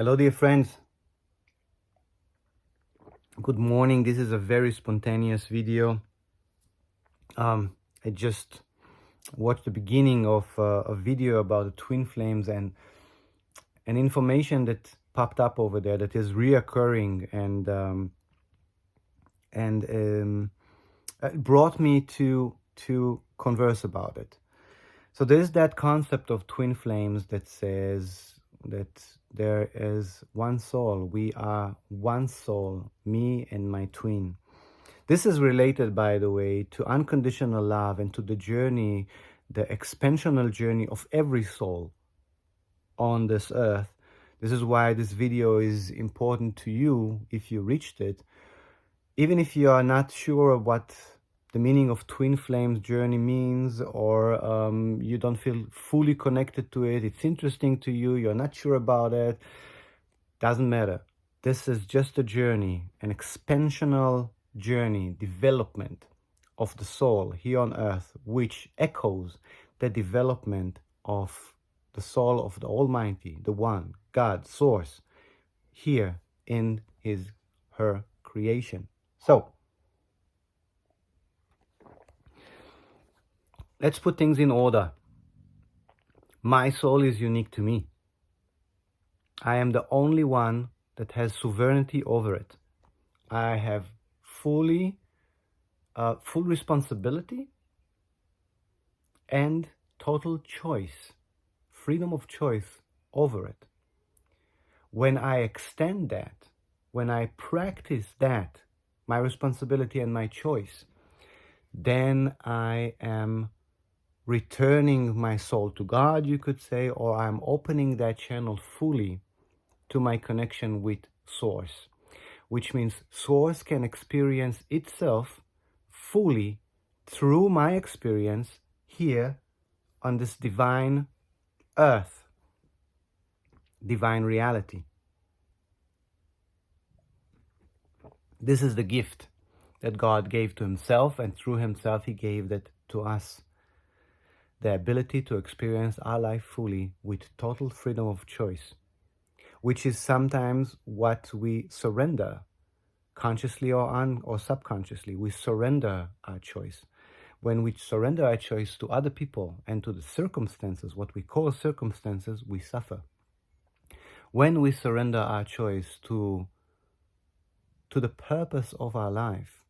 Hello, dear friends. Good morning. This is a very spontaneous video. I just watched the beginning of a video about the twin flames and information that popped up over there that is reoccurring and brought me to converse about it. So there's that concept of twin flames that says that there is one soul. We are one soul, me and my twin. This is related, by the way, to unconditional love and to the journey, the expansional journey of every soul on this earth. This is why this video is important to you if you reached it. Even if you are not sure what the meaning of twin flames journey means, or you don't feel fully connected to it, it's interesting to you, you're not sure about it, doesn't matter. This is just a journey, an expansional journey, development of the soul here on earth, which echoes the development of the soul of the Almighty, the One, God, Source, here in his, her creation. So, let's put things in order. My soul is unique to me. I am the only one that has sovereignty over it. I have full responsibility and total choice, freedom of choice over it. When I extend that, when I practice that, my responsibility and my choice, then I am returning my soul to God, you could say, or I'm opening that channel fully to my connection with Source, which means Source can experience itself fully through my experience here on this divine earth, divine reality. This is the gift that God gave to himself, and through himself he gave that to us. The ability to experience our life fully with total freedom of choice, which is sometimes what we surrender, consciously or subconsciously. We surrender our choice. When we surrender our choice to other people and to the circumstances, what we call circumstances, we suffer. When we surrender our choice to the purpose of our life,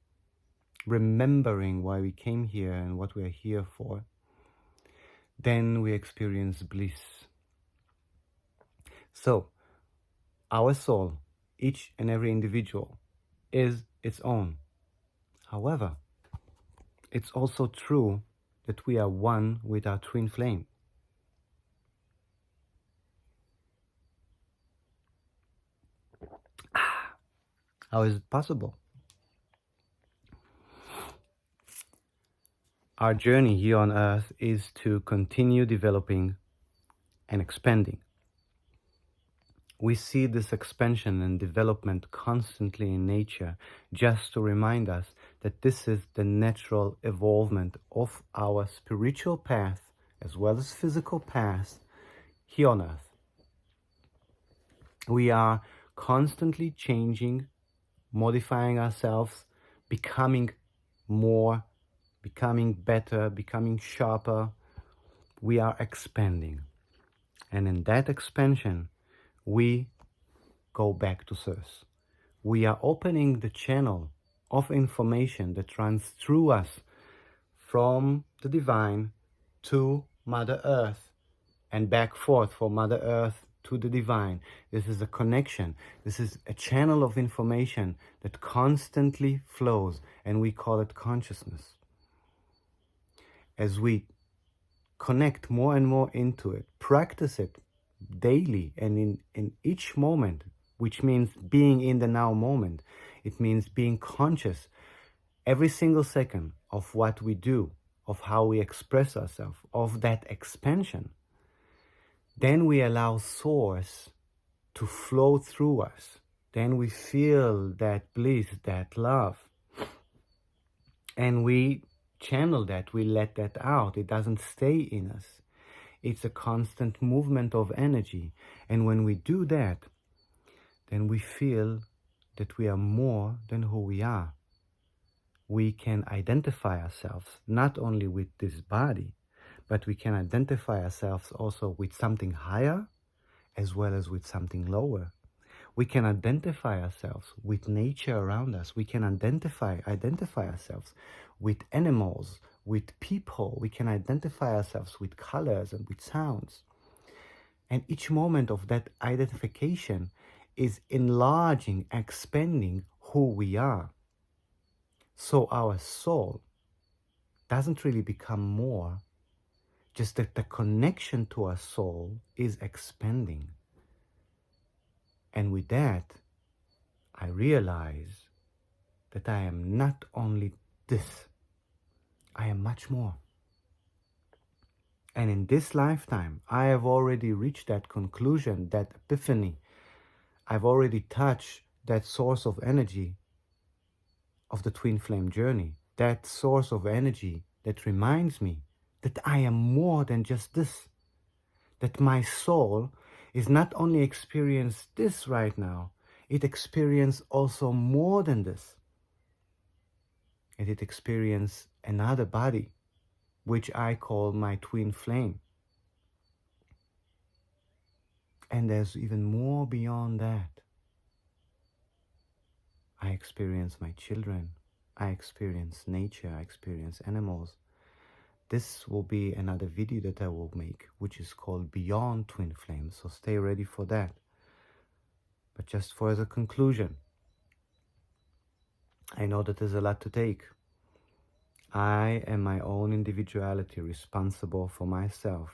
remembering why we came here and what we are here for, then we experience bliss. So, our soul, each and every individual, is its own. However, it's also true that we are one with our twin flame. How is it possible? Our journey here on earth is to continue developing and expanding. We see this expansion and development constantly in nature, just to remind us that this is the natural evolvement of our spiritual path as well as physical path here on earth. We are constantly changing, modifying ourselves, becoming more, becoming better, becoming sharper. We are expanding. And in that expansion, we go back to Source. We are opening the channel of information that runs through us from the divine to Mother Earth and back forth from Mother Earth to the divine. This is a connection. This is a channel of information that constantly flows, and we call it consciousness. As we connect more and more into it, practice it daily and in each moment, which means being in the now moment. It means being conscious every single second of what we do, of how we express ourselves, of that expansion. Then we allow Source to flow through us. Then we feel that bliss, that love. And we channel that, we let that out. It doesn't stay in us. It's a constant movement of energy. And when we do that, then we feel that we are more than who we are. We can identify ourselves not only with this body, but we can identify ourselves also with something higher as well as with something lower. We can identify ourselves with nature around us. We can identify ourselves with animals, with people. We can identify ourselves with colors and with sounds. And each moment of that identification is enlarging, expanding who we are. So our soul doesn't really become more, just that the connection to our soul is expanding. And with that, I realize that I am not only this, I am much more. And in this lifetime, I have already reached that conclusion, that epiphany. I've already touched that source of energy of the twin flame journey, that source of energy that reminds me that I am more than just this, that my soul is not only experience this right now, it experience also more than this. And it experience another body, which I call my twin flame. And there's even more beyond that. I experience my children, I experience nature, I experience animals. This will be another video that I will make, which is called Beyond Twin Flames, so stay ready for that. But just for as a conclusion, I know that there's a lot to take. I am my own individuality, responsible for myself.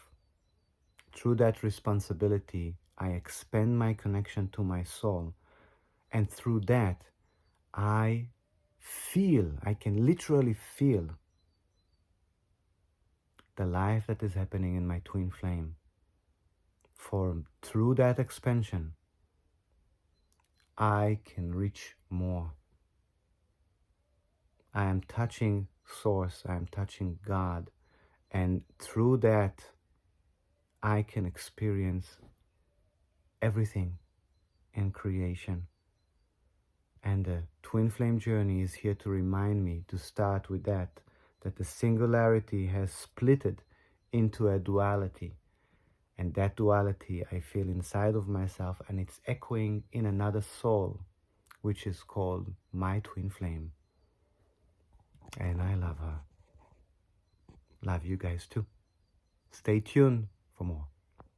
Through that responsibility, I expand my connection to my soul, and through that, I can literally feel the life that is happening in my twin flame. For through that expansion, I can reach more. I am touching Source, I am touching God, and through that, I can experience everything in creation. And the twin flame journey is here to remind me to start with that the singularity has splitted into a duality. And that duality I feel inside of myself, and it's echoing in another soul, which is called my twin flame. And I love her. Love you guys too. Stay tuned for more.